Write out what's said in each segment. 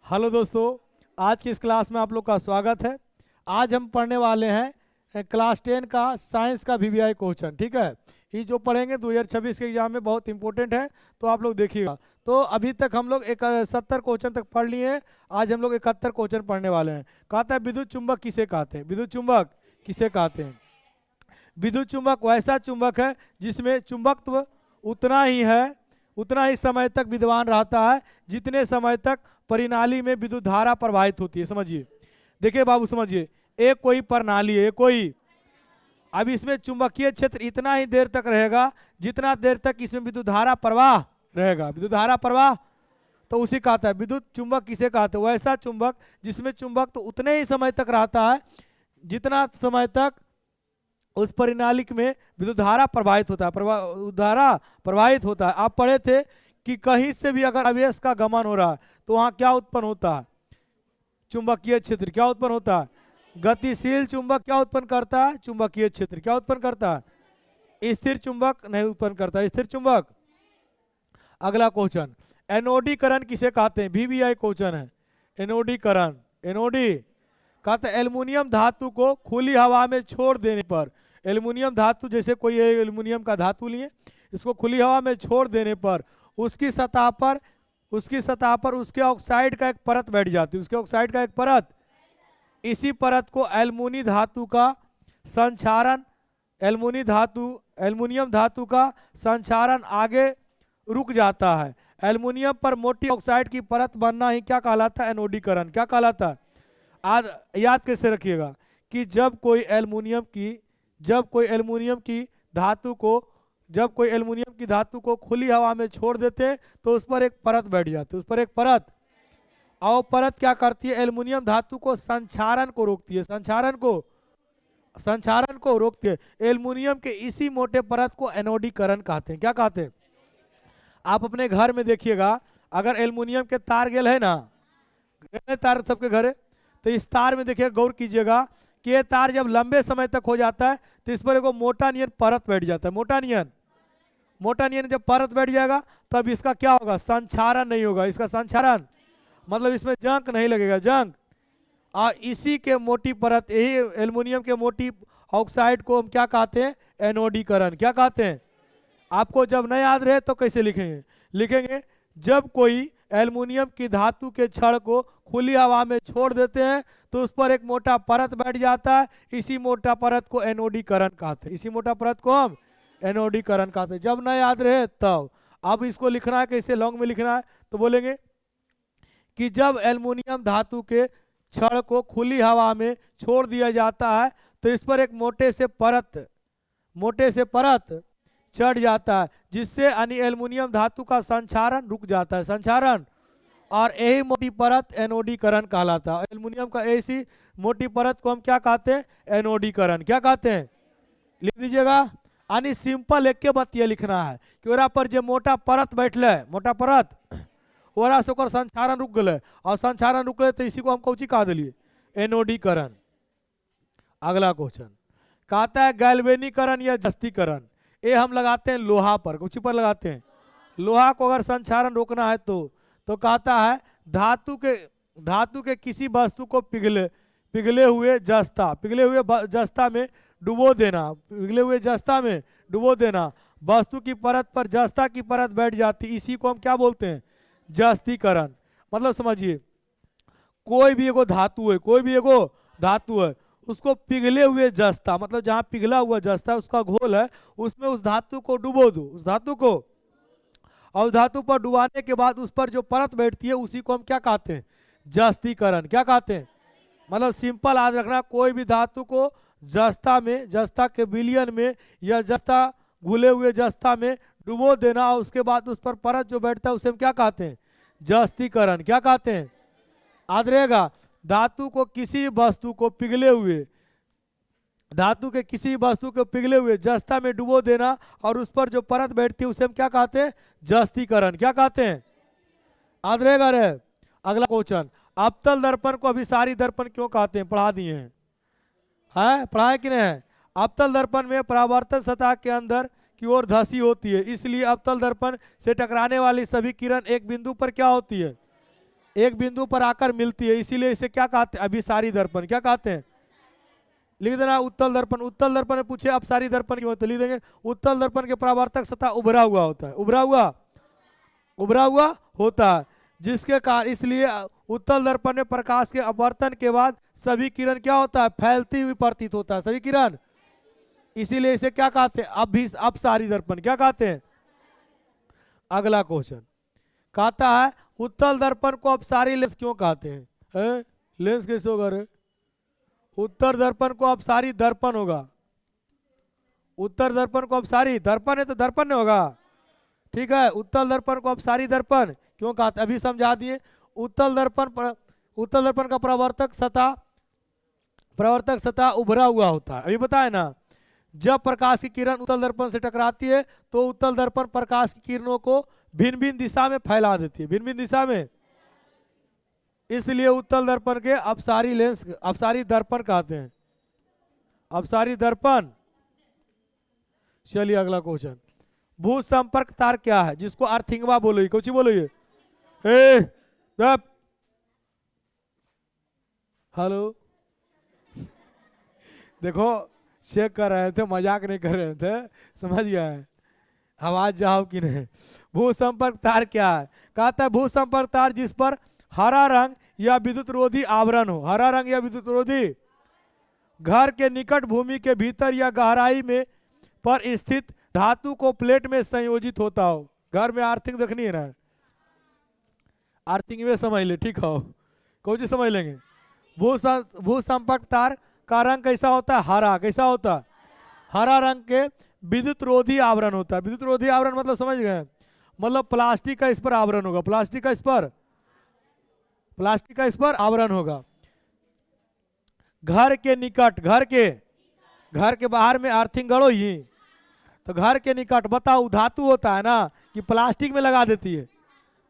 Hello दोस्तों, आज की इस क्लास में आप लोग का स्वागत है। आज हम पढ़ने वाले हैं क्लास 10 का साइंस का वीवीआई क्वेश्चन। ठीक है, ये जो पढ़ेंगे 2026 के एग्जाम में बहुत इंपॉर्टेंट है, तो आप लोग देखिएगा। तो अभी तक हम लोग 70 क्वेश्चन तक पढ़ लिए हैं। आज हम लोग 71 क्वेश्चन पढ़ने वाले हैं। कहता है विद्युत चुंबक किसे कहते हैं? विद्युत चुंबक किसे कहते हैं? विद्युत चुंबक वैसा चुंबक है जिसमें चुंबकत्व उतना ही समय तक विद्यमान रहता है जितने समय तक परिनाली में विद्युत धारा प्रवाहित होती है। समझिए, देखिए बाबू, समझिए, एक कोई प्रणाली है, कोई अब इसमें चुंबकीय क्षेत्र इतना ही देर तक रहेगा जितना देर तक इसमें विद्युत धारा प्रवाह रहेगा। विद्युत धारा प्रवाह तो उसी कहता है विद्युत चुंबक किसे कहते हैं? वैसा चुंबक जिसमें चुंबक तो उतने ही समय तक रहता है जितना समय तक उस परिनालिक में विद्युत धारा प्रवाहित होता है। धारा प्रवाहित होता है। आप पढ़े थे कि कहीं से भी अगर आवेश का गमन हो रहा है तो वहां क्या उत्पन्न होता है? चुंबकीय क्षेत्र। क्या उत्पन्न होता है? गतिशील चुंबक क्या उत्पन्न करता है? चुंबकीय क्षेत्र। क्या उत्पन्न करता है? स्थिर चुंबक नहीं उत्पन्न करता। स्थिर चुंबक। अगला क्वेश्चन, एनोडीकरण किसे कहते हैं? वीवीआई क्वेश्चन है। एनोडीकरण, एनोडी कहते हैं एल्युमिनियम धातु को खुली हवा में छोड़ देने पर, एल्युमिनियम धातु जैसे कोई एल्युमिनियम का धातु लिए, इसको खुली हवा में छोड़ देने पर उसकी सतह पर उसके ऑक्साइड का एक परत बैठ जाती है। उसके ऑक्साइड का एक परत, इसी परत को एल्युमिनियम धातु का संक्षारण आगे रुक जाता है। एल्युमिनियम पर मोटी ऑक्साइड की परत बनना ही क्या कहलाता है? एनोडीकरण। क्या कहलाता है? आज याद कैसे रखिएगा कि जब कोई एल्युमिनियम की धातु को खुली हवा में छोड़ देते हैं तो उस पर एक परत बैठ जाती है। उस पर एक परत, और परत क्या करती है? एल्युमिनियम धातु को संक्षारण को रोकती है। संक्षारण को रोकती है। एल्युमिनियम के इसी मोटे परत को एनोडीकरण कहते हैं। क्या कहते हैं? आप अपने घर में देखिएगा, अगर एल्युमिनियम के तार गेल है ना, तार सबके घर है, तो इस तार में देखिए, गौर कीजिएगा कि ये तार जब लंबे समय तक हो जाता है तो इस पर एक मोटा नियन परत बैठ जाता है। मोटा नियन जब परत बैठ जाएगा तब इसका क्या होगा? संक्षारण नहीं होगा। इसका संक्षारण मतलब इसमें जंग नहीं लगेगा, जंग। और इसी के मोटी परत, यही एल्युमिनियम के मोटी ऑक्साइड को हम क्या कहते हैं? एनोडीकरण। क्या कहते हैं? आपको जब नहीं याद रहे तो कैसे लिखेंगे? जब कोई एल्युमिनियम की धातु के छड़ को खुली हवा में छोड़ देते हैं तो उस पर एक मोटा परत बैठ जाता है। इसी मोटा परत को एनोडीकरण कहते हैं। इसी मोटा परत को हम एनोडीकरण कहते हैं। जब न याद रहे तब। अब इसको लिखना है कैसे? लॉन्ग में लिखना है तो बोलेंगे कि जब एल्युमिनियम धातु के छड़ को खुली हवा में छोड़ दिया जाता है तो इस पर एक मोटे से परत चढ़ जाता है, जिससे एल्युमिनियम धातु का संक्षारण रुक जाता है। संक्षारण, और यही मोटी परत एनोडीकरण कहलाता है। एल्युमिनियम का ऐसी मोटी परत को हम क्या कहते हैं? एनोडीकरण। क्या कहते हैं? लिख दीजिएगा। यानी सिंपल एक के बात ये लिखना है कि ओरा पर जो मोटा परत बैठले, मोटा परत, ओरा से ओकर संक्षारण रुक गए, और संक्षारण रुक गए तो इसी को हम कौची कह दिलिए? एनोडीकरण। अगला क्वेश्चन कहता है गैल्वेनीकरण या जस्तीकरण। ये हम लगाते हैं लोहा पर। कुछ पर लगाते हैं लोहा को। अगर संक्षारण रोकना है तो कहता है धातु के किसी वस्तु को पिघले हुए जस्ता में डुबो देना। वस्तु की परत पर जस्ता की परत बैठ जाती, इसी को हम क्या बोलते हैं? जस्तीकरण। मतलब समझिए, कोई भी एगो धातु है, उसको पिघले हुए जस्ता, मतलब जहां पिघला हुआ जस्ता उसका घोल है, उसमें उस धातु को डुबो दो, और धातु पर डुबाने के बाद उस पर जो परत बैठती है उसी को हम क्या कहते हैं? जस्तीकरण। क्या कहते हैं? मतलब सिंपल याद रखना, कोई भी धातु को जस्ता के विलयन में या घुले हुए जस्ता में डुबो देना, और उसके बाद उस पर परत जो बैठता है उसे हम क्या कहते हैं? जस्तीकरण। क्या कहते हैं? याद रहेगा, धातु के किसी वस्तु को पिघले हुए जस्ता में डुबो देना और उस पर जो परत बैठती है उसे हम क्या कहते हैं? जस्तीकरण। क्या कहते हैं? याद रहेगा रे। अगला क्वेश्चन, अवतल दर्पण को अभिसारी दर्पण क्यों कहते हैं? पढ़ा दिए हैं, पढ़ाए कि नहीं है? अवतल दर्पण में परावर्तन सतह के अंदर की ओर धसी होती है, इसलिए अवतल दर्पण से टकराने वाली सभी किरण एक बिंदु पर क्या होती है? एक बिंदु पर आकर मिलती है, इसीलिए इसे क्या कहते हैं? अभिसारी दर्पण। क्या कहते हैं? लिख देना उत्तल दर्पण। उत्तल दर्पण में पूछे अपसारी दर्पण क्यों होता है, लिख देंगे उत्तल दर्पण के परावर्तक सतह उभरा हुआ होता है, उभरा हुआ होता है, जिसके कारण इसलिए उत्तल दर्पण में प्रकाश के अपवर्तन के बाद सभी किरण क्या होता है? फैलती हुई प्रतीत होता है, सभी किरण। इसीलिए इसे क्या कहते हैं? अपसारी दर्पण। क्या कहते हैं? अगला क्वेश्चन कहता है उत्तल दर्पण को अपसारी लेंस क्यों कहते हैं? लेंस कैसे होगा रे? उत्तर दर्पण को अपसारी दर्पण होगा। उत्तर दर्पण को अपसारी दर्पण है तो दर्पण नहीं होगा, ठीक है। उत्तल दर्पण को अपसारी दर्पण क्यों कहते? अभी समझा दिए। उत्तल दर्पण का प्रवर्तक सतह उभरा हुआ होता है, अभी बताए ना। जब प्रकाश की किरण उत्तल दर्पण से टकराती है तो उत्तल दर्पण प्रकाश की किरणों को भिन्न भिन्न दिशा में फैला देती है, भिन्न भिन्न दिशा में। इसलिए उत्तल दर्पण के अपसारी दर्पण कहते हैं, अपसारी दर्पण। चलिए अगला क्वेश्चन, भू संपर्क तार क्या है जिसको अर्थिंगवा बोलोगे? कुछ बोलोगे? हेलो, देखो चेक कर रहे थे, मजाक नहीं कर रहे थे, समझ गए? आवाज जाओ कि नहीं। भू संपर्क तार क्या है? कहता है भू संपर्क तार जिस पर हरा रंग या विद्युत रोधी आवरण हो, हरा रंग या विद्युत रोधी, घर के निकट भूमि के भीतर या गहराई में पर स्थित धातु को प्लेट में संयोजित होता हो। घर में अर्थिंग देखनी है ना, अर्थिंग में समझ ले, ठीक हो? कौन चीज समझ लेंगे? भू संपर्क तार का रंग कैसा होता है? हरा। कैसा होता है? हरा रंग के विद्युत रोधी आवरण होता है। विद्युत रोधी आवरण मतलब समझ गए? मतलब प्लास्टिक का इस पर आवरण होगा, प्लास्टिक का इस पर आवरण होगा। घर के निकट, घर के बाहर में अर्थिंग गड़ो ही, तो घर के निकट बताओ धातु होता है ना कि प्लास्टिक में लगा देती है?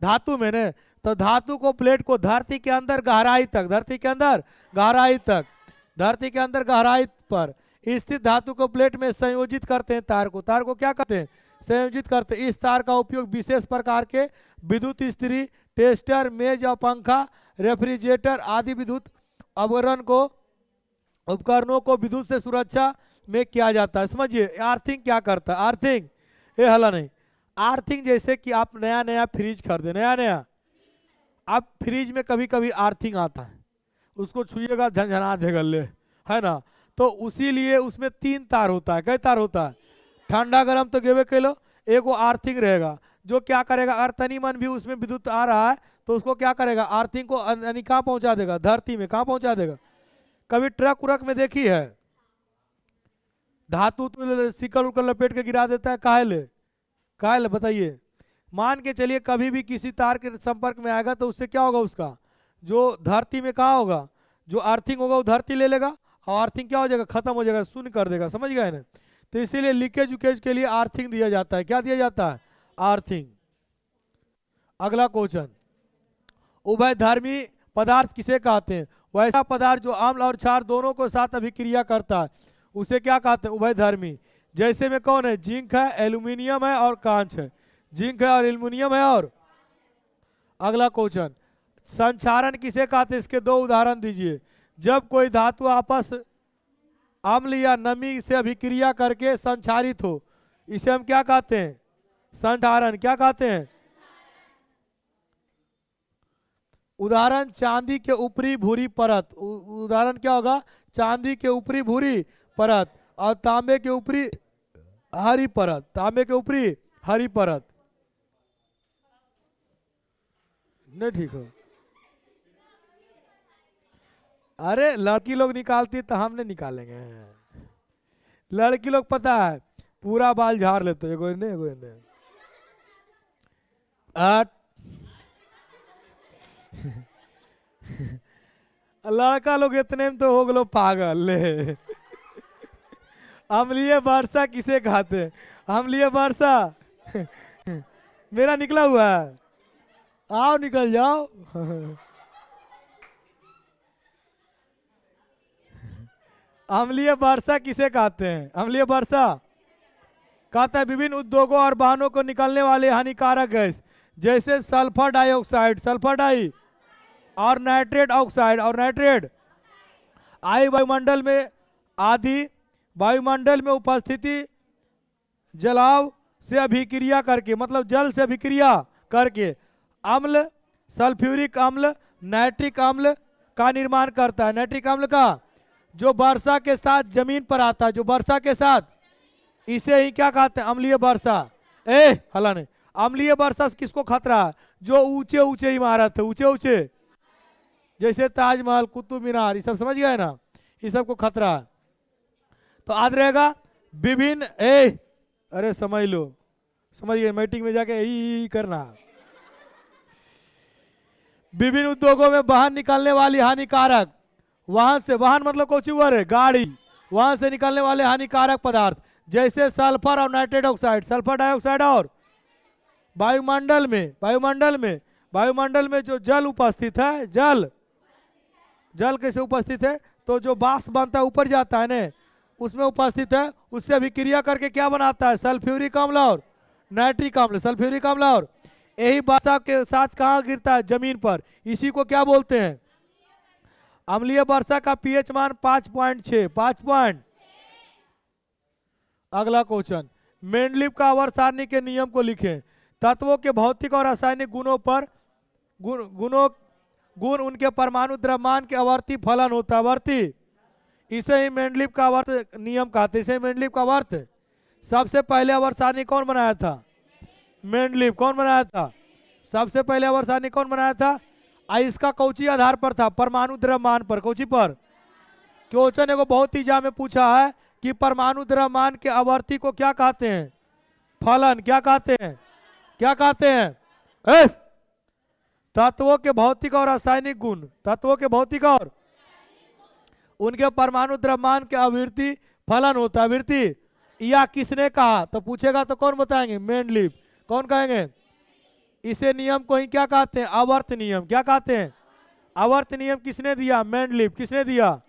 धातु में ने, तो धातु को प्लेट को धरती के अंदर गहराई पर स्थित धातु को प्लेट में संयोजित करते हैं। तार को क्या करते हैं? संयोजित करते हैं। इस तार का उपयोग विशेष प्रकार के विद्युत इस्त्री, टेस्टर, मेज और पंखा, रेफ्रिजरेटर आदि विद्युत उपकरणों को विद्युत से सुरक्षा में किया जाता है। समझिए अर्थिंग क्या करता है? अर्थिंग ये हला नहीं, अर्थिंग जैसे कि आप नया फ्रिज खरीदे, नया आप फ्रिज में कभी कभी अर्थिंग आता है, उसको छुइएगा झंझना देगा, ले है ना। तो उसी लिए उसमें 3 तार होता है। कई तार होता है? ठंडा गर्म तो गेवे केलो, एक वो अर्थिंग रहेगा जो क्या करेगा, अगर तनी मन भी उसमें विद्युत आ रहा है तो उसको क्या करेगा? अर्थिंग को कहाँ पहुंचा देगा? धरती में। कहाँ पहुंचा देगा? कभी ट्रक उरक में देखी है धातु तो सिकल उकल लपेट के गिरा देता है, काहे ले बताइए? मान के चलिए कभी भी किसी तार के संपर्क में आएगा तो उससे क्या होगा? उसका जो धरती में कहाँ होगा, जो अर्थिंग होगा वो धरती ले लेगा और अर्थिंग क्या हो जाएगा? खत्म हो जाएगा, शून्य कर देगा। समझ गए ना? तो इसीलिए लीकेज उकेज के लिए अर्थिंग दिया जाता है। क्या दिया जाता है? अर्थिंग। अगला क्वेश्चन, उभयधर्मी पदार्थ किसे कहते हैं? वैसा पदार्थ जो अम्ल और क्षार दोनों को साथ अभिक्रिया करता है उसे क्या कहते हैं? उभयधर्मी। जैसे में कौन है? जिंक है, एल्यूमिनियम है और कांच है। जिंक है और एल्यूमिनियम है। और अगला क्वेश्चन, संचारण किसे कहते हैं? इसके 2 उदाहरण दीजिए। जब कोई धातु आपस अम्ल या नमी से अभिक्रिया करके संचारित हो, इसे हम क्या कहते हैं? संचारण। क्या कहते हैं? उदाहरण चांदी के ऊपरी भूरी परत। उदाहरण क्या होगा? चांदी के ऊपरी भूरी परत और तांबे के ऊपरी हरी परत। तांबे के ऊपरी हरी परत। नहीं ठीक हो? अरे लड़की लोग निकालती है तो हम नहीं निकालेंगे। लड़की लोग पता है पूरा बाल झाड़ लेते, एगो इन्हें लड़का लोग इतने में तो हो गलो पागल ले। अम्लीय वर्षा किसे कहते हैं? अम्लीय वर्षा मेरा निकला हुआ है, आओ निकल जाओ। अम्लीय वर्षा किसे कहते हैं? अम्लीय वर्षा कहता है विभिन्न उद्योगों और वाहनों को निकलने वाले हानिकारक गैस जैसे सल्फर डाइऑक्साइड, और नाइट्रेट ऑक्साइड और नाइट्रेट आई वायुमंडल में आदि वायुमंडल में उपस्थिति जलाव से अभिक्रिया करके, मतलब जल से अभिक्रिया करके अम्ल, सल्फ्यूरिक अम्ल, नाइट्रिक अम्ल का निर्माण करता है। नाइट्रिक अम्ल का जो वर्षा के साथ जमीन पर आता है, जो वर्षा के साथ, इसे ही क्या कहते हैं? अम्लीय वर्षा। हला नहीं, अम्लीय वर्षा से किसको खतरा है? जो ऊंचे ऊंचे इमारत है, ऊंचे ऊंचे, जैसे ताजमहल, कुतुब मीनार, ये सब समझ गए ना, ये सब को खतरा है। तो याद रहेगा विभिन्न, अरे समझ लो, समझ गए, मीटिंग में जाके यही करना। विभिन्न उद्योगों में बाहर निकलने वाली हानिकारक, वहां से, वाहन मतलब कुछ हुआ रे, गाड़ी, वहां से निकलने वाले हानिकारक पदार्थ जैसे सल्फर और नाइट्रेट ऑक्साइड, सल्फर डाइऑक्साइड, और वायुमंडल में जो जल उपस्थित है, जल कैसे उपस्थित है? तो जो वाष्प बनता है ऊपर जाता है ना, उसमें उपस्थित है, उससे अभिक्रिया करके क्या बनाता है? सल्फ्यूरिक अम्ल और नाइट्रिक अम्ल, सल्फ्यूरिक अम्ल, और यही वर्षा के साथ कहाँ गिरता है? जमीन पर। इसी को क्या बोलते हैं? अम्लीय वर्षा का पीएच मान 5.6, 5 अगला क्वेश्चन, मेंडलीव का आवर्त सारणी के नियम को लिखें। तत्वों के भौतिक और रासायनिक गुणों पर गुण उनके परमाणु द्रव्यमान के आवर्ती फलन होता है, आवर्ती। इसे ही मेंडलीव का आवर्त नियम कहते हैं, इसे मेंडलीव का आवर्त। सबसे पहले आवर्त सारणी कौन बनाया था? मेंडलीव। कौन बनाया था? सबसे पहले आवर्त सारणी कौन बनाया था? इसका कौची आधार पर था? परमाणु द्रव्यमान पर। कौची पर? क्वेश्चन को बहुत ही में पूछा है कि परमाणु द्रव्यमान के आवर्ती को क्या कहते हैं? फलन। क्या कहते हैं? क्या कहते हैं? तत्वों के भौतिक और रासायनिक गुण, तत्वों के भौतिक और उनके परमाणु द्रव्यमान के आवृत्ति फलन होता है, आवृत्ति। या किसने कहा? तो पूछेगा तो कौन बताएंगे? मेंडलीव। कौन कहेंगे? इसे नियम को ही क्या कहते हैं? आवर्त नियम। क्या कहते हैं? आवर्त नियम किसने दिया? मेंडलीव। किसने दिया?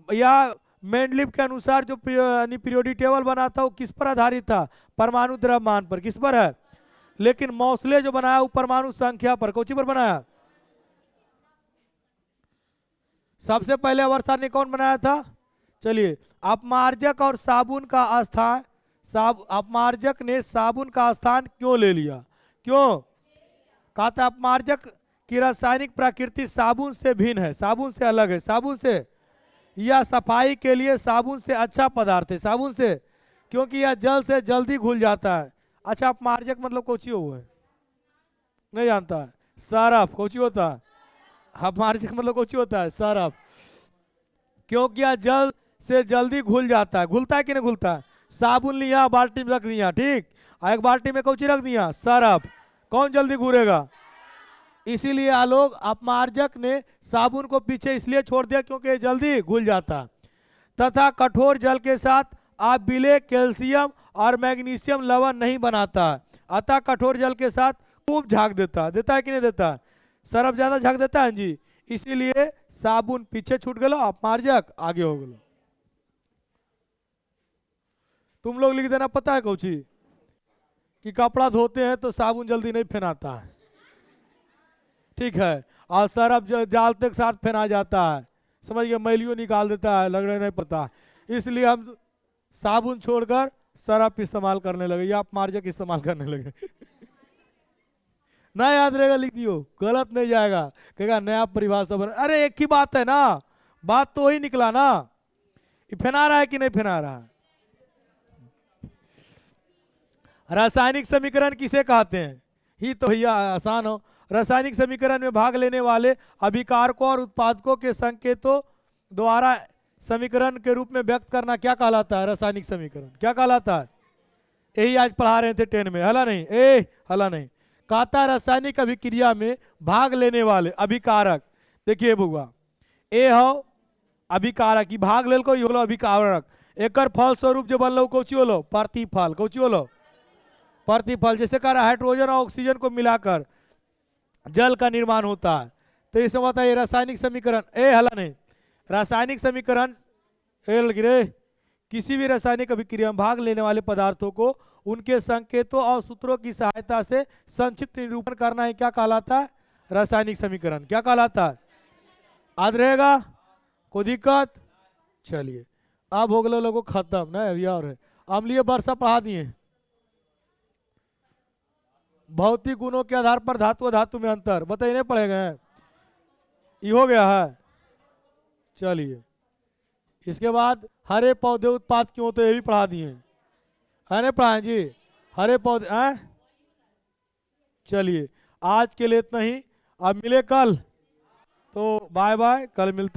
या मेंडलीव के अनुसार जो पीरियोडिक टेबल बना था वो किस पर आधारित था? परमाणु द्रव्यमान पर। किस पर है? लेकिन मौसले जो बनाया वो परमाणु संख्या पर। कौची पर बनाया? सबसे पहले आवर्त सारणी कौन बनाया था? चलिए, अपमार्जक और साबुन का स्थान, अपमार्जक ने साबुन का स्थान क्यों ले लिया? क्यों? कहता अपमार्जक की रासायनिक प्रकृति साबुन से भिन्न है, साबुन से अलग है, साबुन से, यह सफाई के लिए साबुन से अच्छा पदार्थ है, साबुन से, क्योंकि यह जल से जल्दी घुल जाता है। अच्छा, अपमार्जक मतलब कोची हुआ है? नहीं जानता है? सरफ। कोची होता है? अपमार्जक मतलब कोची होता है? सरफ। क्योंकि यह जल से जल्दी घुल जाता है। घुलता है कि नहीं घुलता है? साबुन लिया, बाल्टी में रख दिया, ठीक, एक बाल्टी में कौची रख दिया? सरफ। कौन जल्दी घूरेगा? इसीलिए आलोक अपमार्जक ने साबुन को पीछे इसलिए छोड़ दिया क्योंकि ये जल्दी घुल जाता। तथा कठोर जल के साथ आप विलय कैल्शियम और मैग्नीशियम लवण नहीं बनाता, अतः कठोर जल के साथ खूब झाग देता है कि नहीं देता? सरफ ज्यादा झाग देता है जी, इसीलिए साबुन पीछे छूट गलो, अपमार्जक आगे हो गलो। तुम लोग लिख देना, पता है कौची? कि कपड़ा धोते हैं तो साबुन जल्दी नहीं फेनाता है, ठीक है, और सरफ जालते के साथ फेना जाता है, समझ गए, मैलियो निकाल देता है, लगने नहीं पता, इसलिए हम साबुन छोड़कर सरफ इस्तेमाल करने लगे या अपमार्जक इस्तेमाल करने लगे। ना याद रहेगा, लिख दियो, गलत नहीं जाएगा, कहेगा नया परिभाषा बना। अरे एक ही बात है ना, बात तो वही निकला ना, ये फेना रहा है कि नहीं फेना रहा है। रासायनिक समीकरण किसे कहते हैं? ही तो भैया आसान हो। रासायनिक समीकरण में भाग लेने वाले अभिकारकों और उत्पादकों के संकेतों द्वारा समीकरण के रूप में व्यक्त करना क्या कहलाता है? रासायनिक समीकरण क्या कहलाता है? यही आज पढ़ा रहे थे 10 में, हला नहीं, हला नहीं। कहता रासायनिक अभिक्रिया में भाग लेने वाले अभिकारक, देखिए बुआ, ए हो अभिकारक, की भाग लेल को होलो अभिकारक, एकर फल स्वरूप जो बनलो कौची होलो? प्रतिफल। कौची होलो? प्रतिफल। जैसे कह रहा हाइड्रोजन और ऑक्सीजन को मिलाकर जल का निर्माण होता है, तो इसे बताइए ये रासायनिक समीकरण, हला नहीं, रासायनिक समीकरण किसी भी रासायनिक अभिक्रिया में भाग लेने वाले पदार्थों को उनके संकेतों और सूत्रों की सहायता से संक्षिप्त निरूपण करना है, क्या कहलाता है? रासायनिक समीकरण क्या कहलाता है? याद रहेगा? कोई दिक्कत? चलिए अब हो गए लोगों खत्म ना, अभी और है। अम्लीय वर्षा पढ़ा दिए। भौतिक गुणों के आधार पर धातु और धातु में अंतर बताइए, नहीं पढ़े गए? ये हो गया है। चलिए इसके बाद हरे पौधे उत्पाद क्यों होते हैं, ये भी पढ़ा दिए है नहीं पढ़ाए जी? हरे पौधे हैं। चलिए आज के लिए इतना ही, अब मिले कल, तो बाय बाय, कल मिलते हैं।